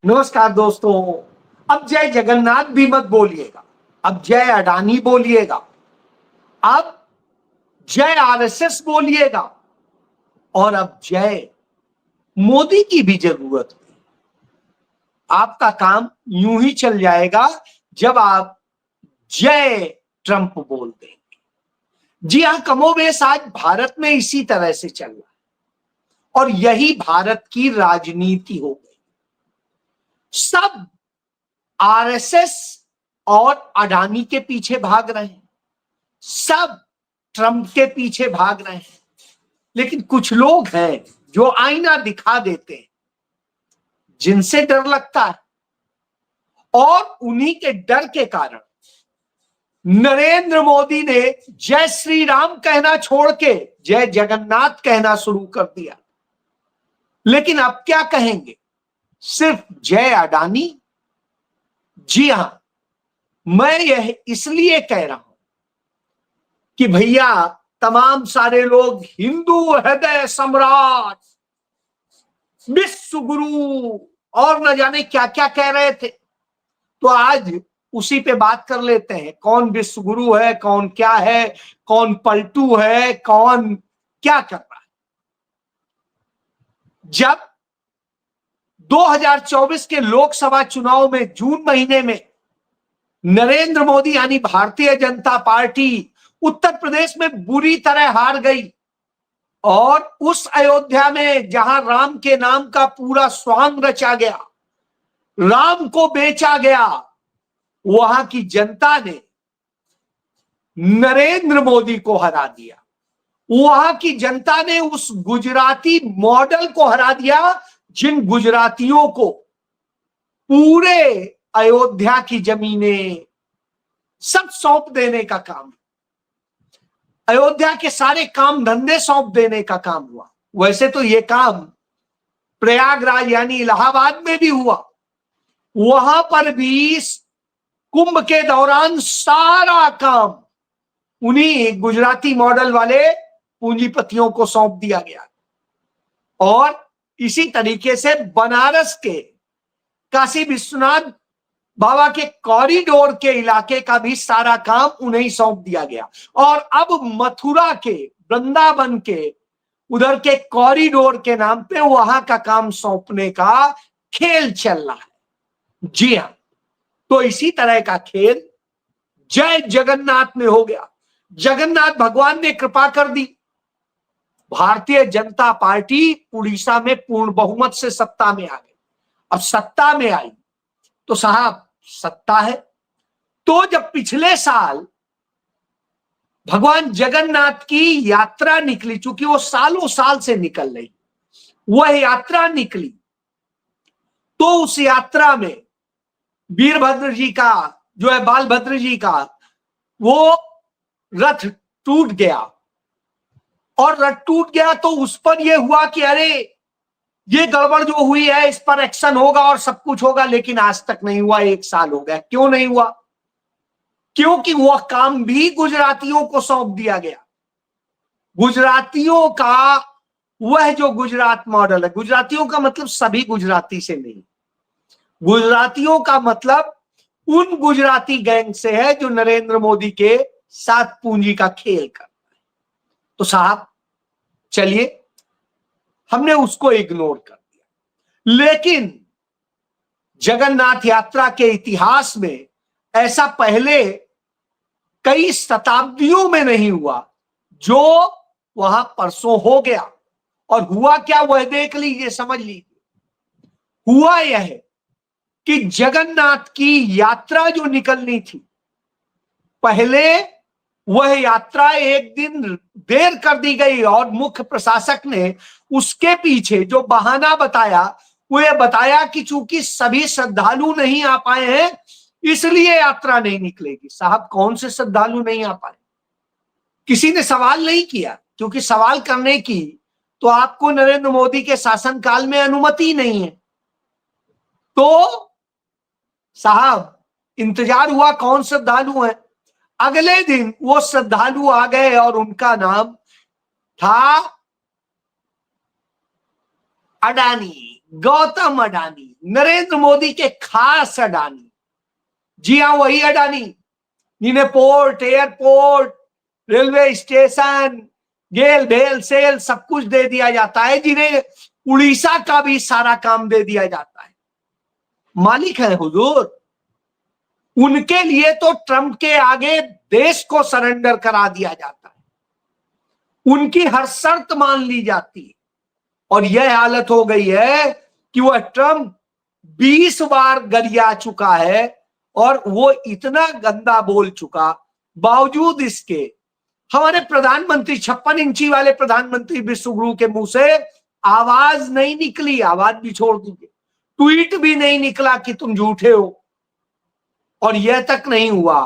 नमस्कार दोस्तों। अब जय जगन्नाथ भी मत बोलिएगा, अब जय अडानी बोलिएगा, अब जय आरएसएस बोलिएगा और अब जय मोदी की भी जरूरत नहीं। आपका काम यूं ही चल जाएगा जब आप जय ट्रंप बोल देंगे। जी हां, कमोबेश आज भारत में इसी तरह से चल रहा है और यही भारत की राजनीति हो गई। सब आरएसएस और अडानी के पीछे भाग रहे हैं, सब ट्रंप के पीछे भाग रहे हैं, लेकिन कुछ लोग हैं जो आईना दिखा देते हैं, जिनसे डर लगता है और उन्हीं के डर के कारण नरेंद्र मोदी ने जय श्री राम कहना छोड़ के जय जगन्नाथ कहना शुरू कर दिया। लेकिन अब क्या कहेंगे? सिर्फ जय अडानी? जी हां, मैं यह इसलिए कह रहा हूं कि भैया तमाम सारे लोग हिंदू हृदय सम्राट, विश्व गुरु और न जाने क्या क्या कह रहे थे, तो आज उसी पे बात कर लेते हैं। कौन विश्व गुरु है, कौन क्या है, कौन पलटू है, कौन क्या कर रहा है। जब 2024 के लोकसभा चुनाव में जून महीने में नरेंद्र मोदी यानी भारतीय जनता पार्टी उत्तर प्रदेश में बुरी तरह हार गई और उस अयोध्या में जहां राम के नाम का पूरा स्वांग रचा गया, राम को बेचा गया, वहां की जनता ने नरेंद्र मोदी को हरा दिया। वहां की जनता ने उस गुजराती मॉडल को हरा दिया जिन गुजरातियों को पूरे अयोध्या की जमीनें सब सौंप देने का काम, अयोध्या के सारे काम धंधे सौंप देने का काम हुआ। वैसे तो यह काम प्रयागराज यानी इलाहाबाद में भी हुआ, वहां पर भी कुंभ के दौरान सारा काम उन्हीं गुजराती मॉडल वाले पूंजीपतियों को सौंप दिया गया। और इसी तरीके से बनारस के काशी विश्वनाथ बाबा के कॉरिडोर के इलाके का भी सारा काम उन्हें सौंप दिया गया। और अब मथुरा के, वृंदावन के उधर के कॉरिडोर के नाम पे वहां का काम सौंपने का खेल चल रहा है। जी हां, तो इसी तरह का खेल जय जगन्नाथ में हो गया। जगन्नाथ भगवान ने कृपा कर दी, भारतीय जनता पार्टी उड़ीसा में पूर्ण बहुमत से सत्ता में आ गई। अब सत्ता में आई तो साहब सत्ता है। तो जब पिछले साल भगवान जगन्नाथ की यात्रा निकली, चूंकि वो सालों साल से निकल रही, वह यात्रा निकली, तो उस यात्रा में वीरभद्र जी का जो है, बालभद्र जी का वो रथ टूट गया। और रथ टूट गया तो उस पर यह हुआ कि अरे ये गड़बड़ जो हुई है इस पर एक्शन होगा और सब कुछ होगा, लेकिन आज तक नहीं हुआ। 1 साल हो गया। क्यों नहीं हुआ? क्योंकि वह काम भी गुजरातियों को सौंप दिया गया। गुजरातियों का वह जो गुजरात मॉडल है, गुजरातियों का मतलब सभी गुजराती से नहीं, गुजरातियों का मतलब उन गुजराती गैंग से है जो नरेंद्र मोदी के साथ पूंजी का खेल कर। तो साहब चलिए, हमने उसको इग्नोर कर दिया। लेकिन जगन्नाथ यात्रा के इतिहास में ऐसा पहले कई शताब्दियों में नहीं हुआ जो वहां परसों हो गया। और हुआ क्या वह देख लीजिए, समझ लीजिए। हुआ यह है कि जगन्नाथ की यात्रा जो निकलनी थी, पहले वह यात्रा एक दिन देर कर दी गई और मुख्य प्रशासक ने उसके पीछे जो बहाना बताया, वो ये बताया कि चूंकि सभी श्रद्धालु नहीं आ पाए हैं इसलिए यात्रा नहीं निकलेगी। साहब कौन से श्रद्धालु नहीं आ पाए? किसी ने सवाल नहीं किया, क्योंकि सवाल करने की तो आपको नरेंद्र मोदी के शासनकाल में अनुमति नहीं है। तो साहब इंतजार हुआ कौन श्रद्धालु है। अगले दिन वो श्रद्धालु आ गए और उनका नाम था अडानी, गौतम अडानी, नरेंद्र मोदी के खास अडानी, जी हां वही अडानी जिन्हें पोर्ट, एयरपोर्ट, रेलवे स्टेशन, गेल भेल सेल सब कुछ दे दिया जाता है, जिन्हें उड़ीसा का भी सारा काम दे दिया जाता है, मालिक है हुजूर। उनके लिए तो ट्रंप के आगे देश को सरेंडर करा दिया जाता है, उनकी हर शर्त मान ली जाती है। और यह हालत हो गई है कि वह ट्रंप 20 बार गरिया चुका है और वो इतना गंदा बोल चुका, बावजूद इसके हमारे प्रधानमंत्री 56 इंची वाले प्रधानमंत्री विश्वगुरु के मुंह से आवाज नहीं निकली, आवाज भी छोड़ दीजिए, ट्वीट भी नहीं निकला कि तुम झूठे हो। और यह तक नहीं हुआ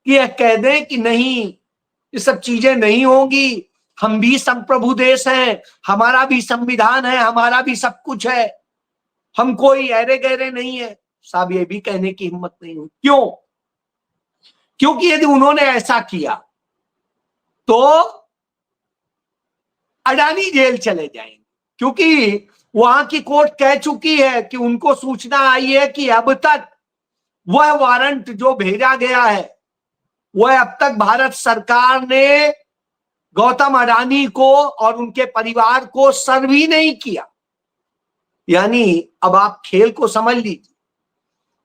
कि यह कह दें कि नहीं ये सब चीजें नहीं होंगी, हम भी संप्रभु देश हैं, हमारा भी संविधान है, हमारा भी सब कुछ है, हम कोई ऐरे गहरे नहीं है। साहब ये भी कहने की हिम्मत नहीं हुई। क्यों? क्योंकि यदि उन्होंने ऐसा किया तो अडानी जेल चले जाएंगे, क्योंकि वहां की कोर्ट कह चुकी है कि उनको सूचना आई है कि अब तक वह वारंट जो भेजा गया है वह अब तक भारत सरकार ने गौतम अडानी को और उनके परिवार को सर्व ही नहीं किया। यानी अब आप खेल को समझ लीजिए,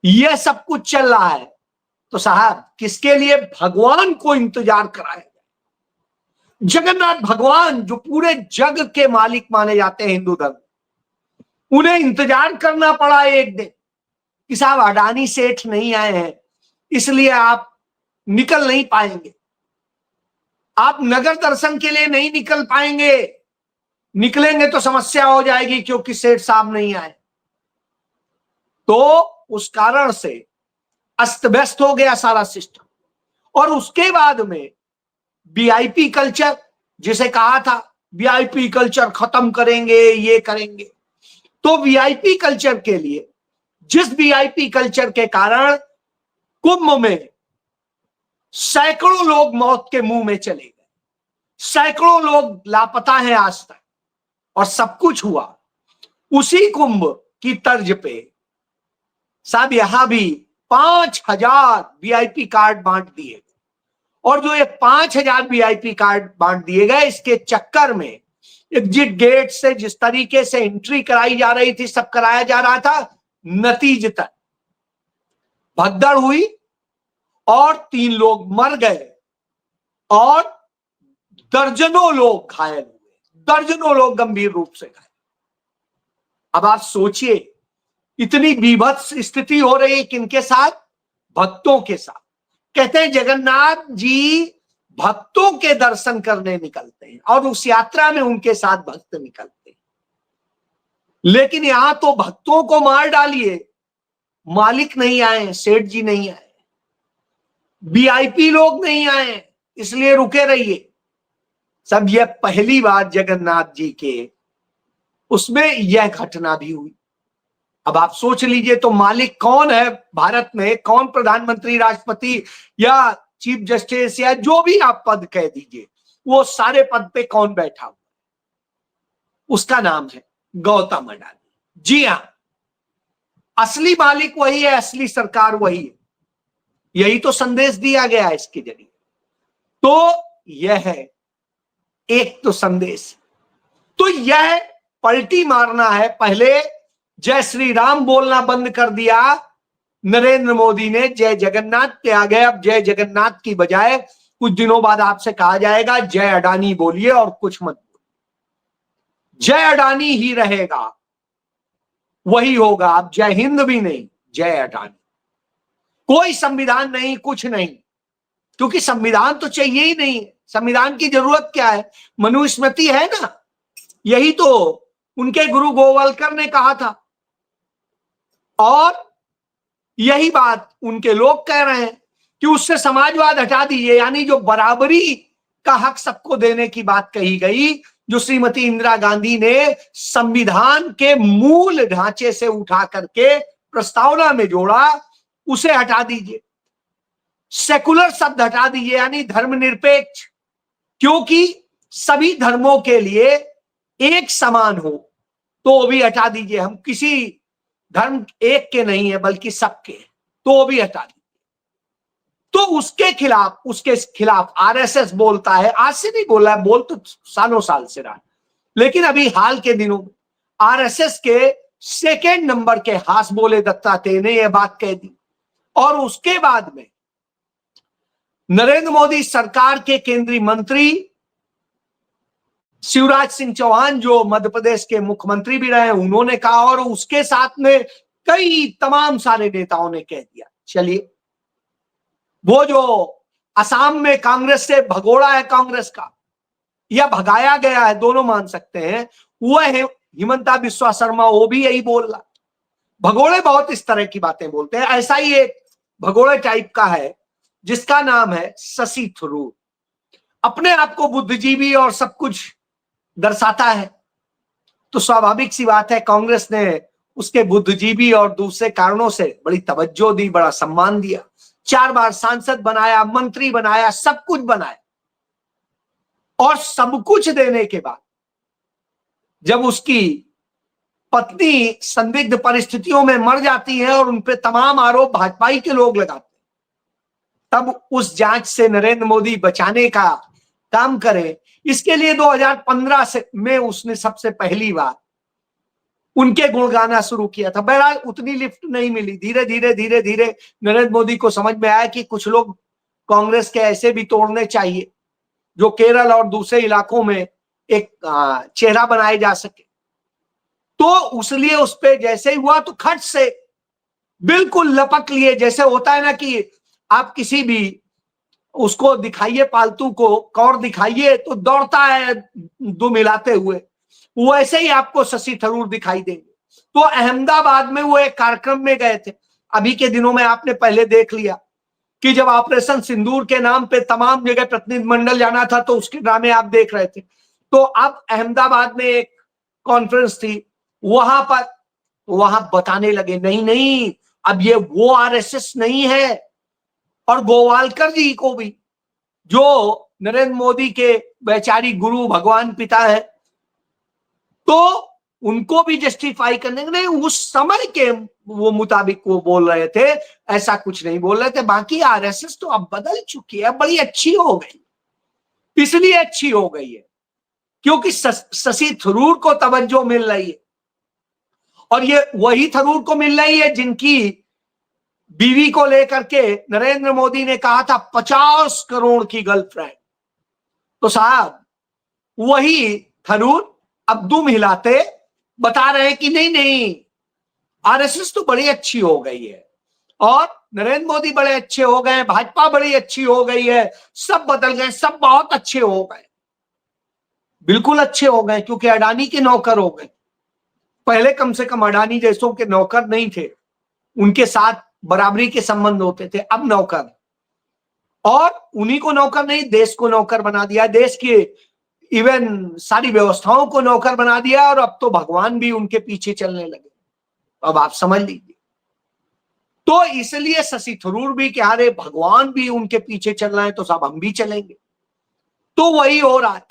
यह सब कुछ चल रहा है तो साहब किसके लिए? भगवान को इंतजार कराया जाए। जगन्नाथ भगवान जो पूरे जग के मालिक माने जाते हैं हिंदू धर्म, उन्हें इंतजार करना पड़ा एक दिन कि साहब अडानी सेठ नहीं आए हैं इसलिए आप निकल नहीं पाएंगे, आप नगर दर्शन के लिए नहीं निकल पाएंगे, निकलेंगे तो समस्या हो जाएगी क्योंकि सेठ साहब नहीं आए। तो उस कारण से अस्त व्यस्त हो गया सारा सिस्टम। और उसके बाद में वीआईपी कल्चर, जिसे कहा था वीआईपी कल्चर खत्म करेंगे, ये करेंगे, तो वीआईपी कल्चर के लिए, जिस वीआईपी कल्चर के कारण कुंभ में सैकड़ों लोग मौत के मुंह में चले गए, सैकड़ों लोग लापता हैं आज तक, और सब कुछ हुआ उसी कुंभ की तर्ज पे साहब यहां भी 5000 वीआईपी कार्ड बांट दिए गए। और जो ये 5000 वीआईपी कार्ड बांट दिए गए, इसके चक्कर में एग्जिट गेट से जिस तरीके से एंट्री कराई जा रही थी, सब कराया जा रहा था, नतीजतन भगदड़ हुई और 3 लोग मर गए और दर्जनों लोग घायल हुए, दर्जनों लोग गंभीर रूप से घायल। अब आप सोचिए इतनी बीभत्स स्थिति हो रही है किनके साथ? भक्तों के साथ। कहते हैं जगन्नाथ जी भक्तों के दर्शन करने निकलते हैं और उस यात्रा में उनके साथ भक्त निकलते हैं, लेकिन यहां तो भक्तों को मार डालिए, मालिक नहीं आए, सेठ जी नहीं आए, वीआईपी लोग नहीं आए, इसलिए रुके रहिए। सब यह पहली बार जगन्नाथ जी के उसमें यह घटना भी हुई। अब आप सोच लीजिए तो मालिक कौन है भारत में? कौन प्रधानमंत्री, राष्ट्रपति या चीफ जस्टिस या जो भी आप पद कह दीजिए, वो सारे पद पे कौन बैठा हुआ? उसका नाम है गौतम अडानी। जी हां, असली मालिक वही है, असली सरकार वही है। यही तो संदेश दिया गया है इसके जरिए। तो यह है एक तो संदेश। तो यह पलटी मारना है। पहले जय श्री राम बोलना बंद कर दिया नरेंद्र मोदी ने, जय जगन्नाथ पे आ गए। अब जय जगन्नाथ की बजाय कुछ दिनों बाद आपसे कहा जाएगा जय अडानी बोलिए और कुछ मत बोलिए। जय अडानी ही रहेगा, वही होगा। अब जय हिंद भी नहीं, जय अडानी। कोई संविधान नहीं, कुछ नहीं, क्योंकि संविधान तो चाहिए ही नहीं। संविधान की जरूरत क्या है? मनुस्मृति है ना, यही तो उनके गुरु गोवलकर ने कहा था और यही बात उनके लोग कह रहे हैं कि उससे समाजवाद हटा दीजिए। यानी जो बराबरी का हक सबको देने की बात कही गई, जो श्रीमती इंदिरा गांधी ने संविधान के मूल ढांचे से उठा करके प्रस्तावना में जोड़ा, उसे हटा दीजिए। सेकुलर शब्द हटा दीजिए, यानी तो वो भी हटा दीजिए, हम किसी धर्म एक के नहीं है बल्कि सबके, तो वो भी हटा दीजिए। तो उसके खिलाफ आरएसएस बोलता है, आज से नहीं बोला है, बोल तो सालों साल से रहा, लेकिन अभी हाल के दिनों में आरएसएस के सेकेंड नंबर के हास बोले दत्तात्रेय ने यह बात कह दी। और उसके बाद में नरेंद्र मोदी सरकार के केंद्रीय मंत्री शिवराज सिंह चौहान, जो मध्य प्रदेश के मुख्यमंत्री भी रहे, उन्होंने कहा, और उसके साथ में कई तमाम सारे नेताओं ने कह दिया। चलिए, वो जो असम में कांग्रेस से भगोड़ा है कांग्रेस का, या भगाया गया है, दोनों मान सकते हैं, वो है हिमंता बिस्वा शर्मा, वो भी यही बोल रहा। भगोड़े बहुत इस तरह की बातें बोलते हैं। ऐसा ही एक भगोड़े टाइप का है जिसका नाम है शशि थरूर, अपने आप को बुद्धिजीवी और सब कुछ दर्शाता है। तो स्वाभाविक सी बात है, कांग्रेस ने उसके बुद्धिजीवी और दूसरे कारणों से बड़ी तवज्जो दी, बड़ा सम्मान दिया, 4 बार सांसद बनाया, मंत्री बनाया, सब कुछ बनाया। और सब कुछ देने के बाद जब उसकी पत्नी संदिग्ध परिस्थितियों में मर जाती है और उनपे तमाम आरोप भाजपा के लोग लगाते हैं, तब उस जांच से नरेंद्र मोदी बचाने का काम करें, इसके लिए 2015 में उसने सबसे पहली बार उनके गुण गाना शुरू किया था। बहरहाल उतनी लिफ्ट नहीं मिली। धीरे धीरे नरेंद्र मोदी को समझ में आया कि कुछ लोग कांग्रेस के ऐसे भी तोड़ने चाहिए जो केरल और दूसरे इलाकों में एक चेहरा बनाए जा सके। तो इसलिए उस पे जैसे ही हुआ तो खट से बिल्कुल लपक लिए। जैसे होता है ना कि आप किसी भी उसको दिखाइए, पालतू को कौर दिखाइए तो दौड़ता है दुम हिलाते हुए, वैसे ही आपको शशि थरूर दिखाई देंगे। तो अहमदाबाद में वो एक कार्यक्रम में गए थे। अभी के दिनों में आपने पहले देख लिया कि जब ऑपरेशन सिंदूर के नाम पे तमाम जगह प्रतिनिधिमंडल जाना था तो उसके ड्रामे आप देख रहे थे। तो अब अहमदाबाद में एक कॉन्फ्रेंस थी, वहां बताने लगे, नहीं नहीं, अब ये वो आरएसएस नहीं है। और गोवालकर जी को भी, जो नरेंद्र मोदी के वैचारिक गुरु भगवान पिता है, तो उनको भी जस्टिफाई करने के लिए उस समय के वो मुताबिक वो बोल रहे थे, ऐसा कुछ नहीं बोल रहे थे। बाकी आरएसएस तो अब बदल चुकी है, बड़ी अच्छी हो गई। इसलिए अच्छी हो गई है क्योंकि शशि थरूर को तवज्जो मिल रही है, और ये वही थरूर को मिल रही है जिनकी बीवी को लेकर के नरेंद्र मोदी ने कहा था 50 करोड़ की गर्लफ्रेंड। तो साहब वही थरूर अब दुम हिलाते बता रहे हैं कि नहीं नहीं, आरएसएस तो बड़ी अच्छी हो गई है और नरेंद्र मोदी बड़े अच्छे हो गए, भाजपा बड़ी अच्छी हो गई है, सब बदल गए, सब बहुत अच्छे हो गए। बिल्कुल अच्छे हो गए क्योंकि अडानी के नौकर हो गए। पहले कम से कम अडानी जैसों के नौकर नहीं थे, उनके साथ बराबरी के संबंध होते थे। अब नौकर, और उन्हीं को नौकर नहीं, देश को नौकर बना दिया, देश के इवन सारी व्यवस्थाओं को नौकर बना दिया, और अब तो भगवान भी उनके पीछे चलने लगे। अब आप समझ लीजिए। तो इसलिए शशि थरूर भी कि अरे भगवान भी उनके पीछे चल रहे हैं तो सब हम भी चलेंगे। तो वही हो रहा है,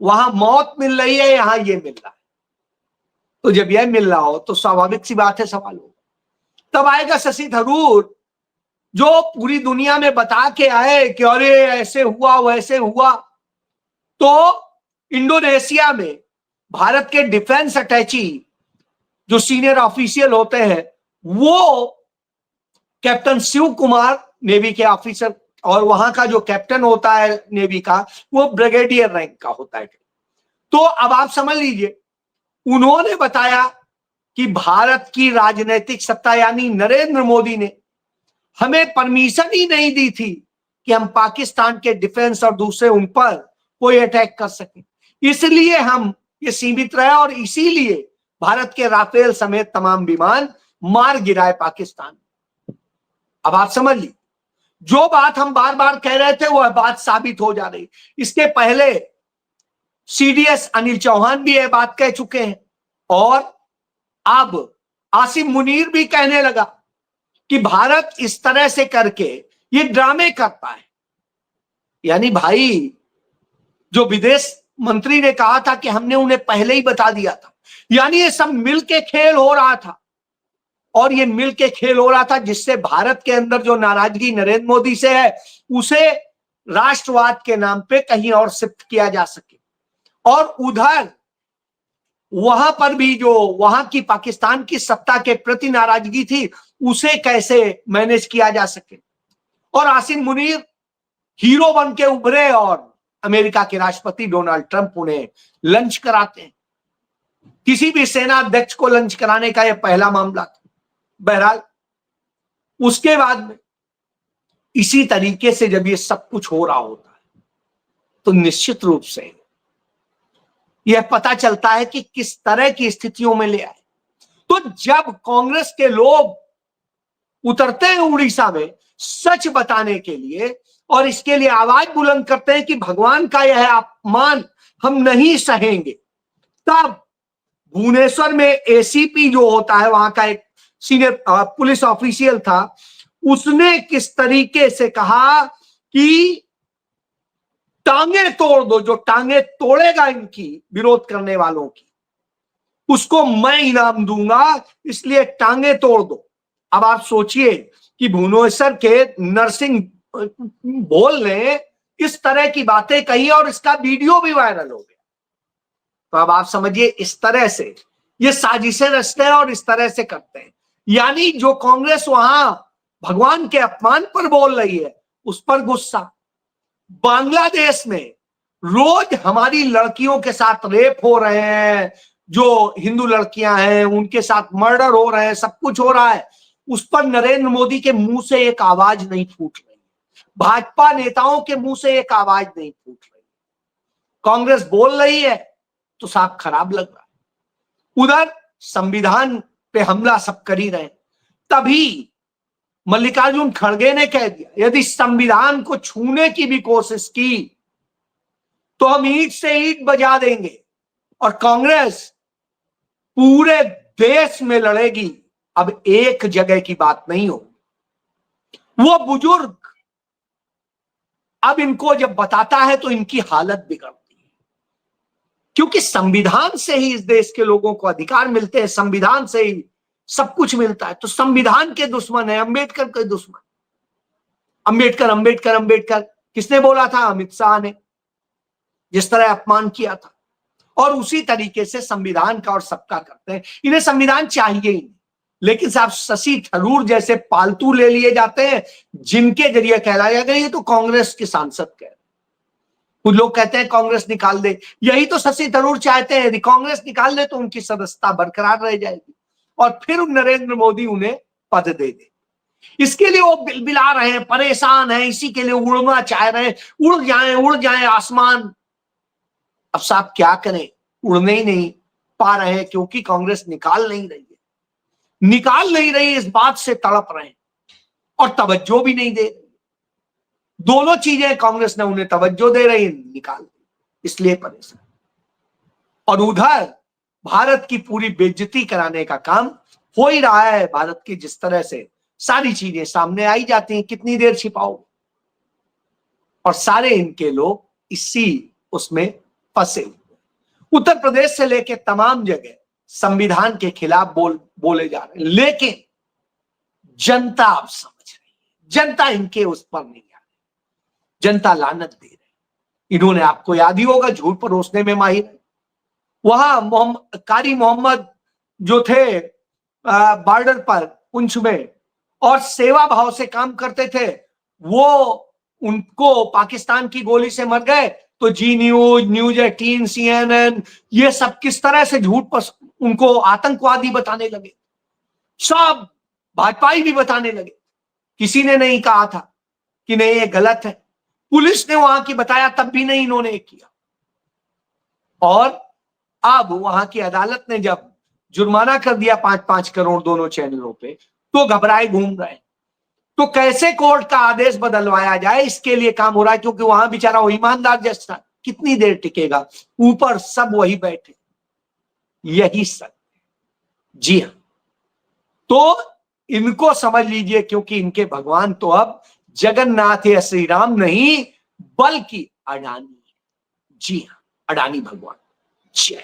वहां मौत मिल रही है, यहां ये मिल रहा है। तो जब यह मिल रहा हो तो स्वाभाविक सी बात है सवाल हो। तब आएगा शशि थरूर जो पूरी दुनिया में बता के आए कि अरे ऐसे हुआ वैसे हुआ। तो इंडोनेशिया में भारत के डिफेंस अटैची जो सीनियर ऑफिशियल होते हैं, वो कैप्टन शिव कुमार नेवी के ऑफिसर, और वहां का जो कैप्टन होता है नेवी का, वो ब्रिगेडियर रैंक का होता है। तो अब आप समझ लीजिए, उन्होंने बताया कि भारत की राजनीतिक सत्ता यानी नरेंद्र मोदी ने हमें परमिशन ही नहीं दी थी कि हम पाकिस्तान के डिफेंस और दूसरे उन पर कोई अटैक कर सके, इसलिए हम ये सीमित रहे, और इसीलिए भारत के राफेल समेत तमाम विमान मार गिराए पाकिस्तान। अब आप समझ लीजिए, जो बात हम बार बार कह रहे थे वह बात साबित हो जा रही। इसके पहले सीडीएस अनिल चौहान भी यह बात कह चुके हैं, और अब आसिम मुनीर भी कहने लगा कि भारत इस तरह से करके ये ड्रामे करता है। यानी भाई, जो विदेश मंत्री ने कहा था कि हमने उन्हें पहले ही बता दिया था, यानी ये सब मिल के खेल हो रहा था, और ये मिल के खेल हो रहा था जिससे भारत के अंदर जो नाराजगी नरेंद्र मोदी से है उसे राष्ट्रवाद के नाम पे कहीं और शिफ्ट किया जा सके, और उधर वहां पर भी जो वहां की पाकिस्तान की सत्ता के प्रति नाराजगी थी उसे कैसे मैनेज किया जा सके। और आसिम मुनीर हीरो बन के उभरे और अमेरिका के राष्ट्रपति डोनाल्ड ट्रंप उन्हें लंच कराते हैं। किसी भी सेना अध्यक्ष को लंच कराने का यह पहला मामला था। बहरहाल उसके बाद में इसी तरीके से जब ये सब कुछ हो रहा होता है तो निश्चित रूप से यह पता चलता है कि किस तरह की स्थितियों में ले आए। तो जब कांग्रेस के लोग उतरते हैं उड़ीसा में सच बताने के लिए और इसके लिए आवाज बुलंद करते हैं कि भगवान का यह अपमान हम नहीं सहेंगे, तब भुवनेश्वर में एसीपी जो होता है वहां का एक सीनियर पुलिस ऑफिशियल था, उसने किस तरीके से कहा कि टांगे तोड़ दो, जो टांगे तोड़ेगा इनकी विरोध करने वालों की उसको मैं इनाम दूंगा, इसलिए टांगे तोड़ दो। अब आप सोचिए कि भुवनेश्वर के नरसिंह बोल ने इस तरह की बातें कही और इसका वीडियो भी वायरल हो गया। तो अब आप समझिए इस तरह से ये साजिशें रचते हैं और इस तरह से करते हैं। यानी जो कांग्रेस वहां भगवान के अपमान पर बोल रही है उस पर गुस्सा। बांग्लादेश में रोज हमारी लड़कियों के साथ रेप हो रहे हैं, जो हिंदू लड़कियां हैं उनके साथ मर्डर हो रहे हैं, सब कुछ हो रहा है, उस पर नरेंद्र मोदी के मुंह से एक आवाज नहीं फूट रही, भाजपा नेताओं के मुंह से एक आवाज नहीं फूट रही। कांग्रेस बोल रही है तो साफ खराब लग रहा है। उधर संविधान पे हमला सब कर ही रहे, तभी मल्लिकार्जुन खड़गे ने कह दिया यदि संविधान को छूने की भी कोशिश की तो हम ईंट से ईंट बजा देंगे, और कांग्रेस पूरे देश में लड़ेगी। अब एक जगह की बात नहीं होगी। वो बुजुर्ग अब इनको जब बताता है तो इनकी हालत बिगड़ती है, क्योंकि संविधान से ही इस देश के लोगों को अधिकार मिलते हैं, संविधान से ही सब कुछ मिलता है। तो संविधान के दुश्मन है, अंबेडकर के दुश्मन। अंबेडकर अंबेडकर अंबेडकर किसने बोला था? अमित शाह ने जिस तरह अपमान किया था। और उसी तरीके से संविधान का और सबका करते हैं। इन्हें संविधान चाहिए ही नहीं, लेकिन साहब शशि थरूर जैसे पालतू ले लिए जाते हैं जिनके जरिए कहलाया गया ये तो कांग्रेस के सांसद कह रहे हैं। कुछ लोग कहते हैं कांग्रेस निकाल दे, यही तो शशि थरूर चाहते हैं। यदि कांग्रेस निकाल दे तो उनकी सदस्यता बरकरार रह जाएगी और फिर नरेंद्र मोदी उन्हें पद दे दे। इसके लिए वो बिलबिला रहे हैं, परेशान हैं, इसी के लिए उड़ना चाह रहे हैं, उड़ जाए आसमान। अब साहब क्या करें, उड़ने ही नहीं पा रहे हैं क्योंकि कांग्रेस निकाल नहीं रही, इस बात से तड़प रहे हैं और तवज्जो भी नहीं दे रही। दोनों चीजें कांग्रेस ने उन्हें तवज्जो दे रही, निकाल इसलिए परेशान। और उधर भारत की पूरी बेइज्जती कराने का काम हो ही रहा है। भारत की जिस तरह से सारी चीजें सामने आई जाती हैं, कितनी देर छिपाओ, और सारे इनके लोग इसी उसमें फंसे हुए। उत्तर प्रदेश से लेके तमाम जगह संविधान के खिलाफ बोले जा रहे हैं, लेकिन जनता अब समझ रही है, जनता इनके उस पर नहीं आ रही, जनता लानत दे रही। इन्होंने, आपको याद ही होगा, झूठ परोसने में माहिर है। वहां कारी मोहम्मद जो थे बॉर्डर पर पुंछ में और सेवा भाव से काम करते थे, वो उनको पाकिस्तान की गोली से मर गए तो जी न्यूज, न्यूज 18, CNN ये सब किस तरह से झूठ उनको आतंकवादी बताने लगे, सब भाजपाई भी बताने लगे। किसी ने नहीं कहा था कि नहीं ये गलत है, पुलिस ने वहां की बताया तब भी नहीं इन्होंने किया। और अब वहां की अदालत ने जब जुर्माना कर दिया 5-5 करोड़ दोनों चैनलों पे, तो घबराए घूम रहे। तो कैसे कोर्ट का आदेश बदलवाया जाए इसके लिए काम हो रहा है, क्योंकि वहां बेचारा वो ईमानदार जैसा कितनी देर टिकेगा, ऊपर सब वही बैठे, यही सत्य। जी हां, तो इनको समझ लीजिए, क्योंकि इनके भगवान तो अब जगन्नाथ या श्री राम नहीं बल्कि अडानी। जी हां, अडानी भगवान। जय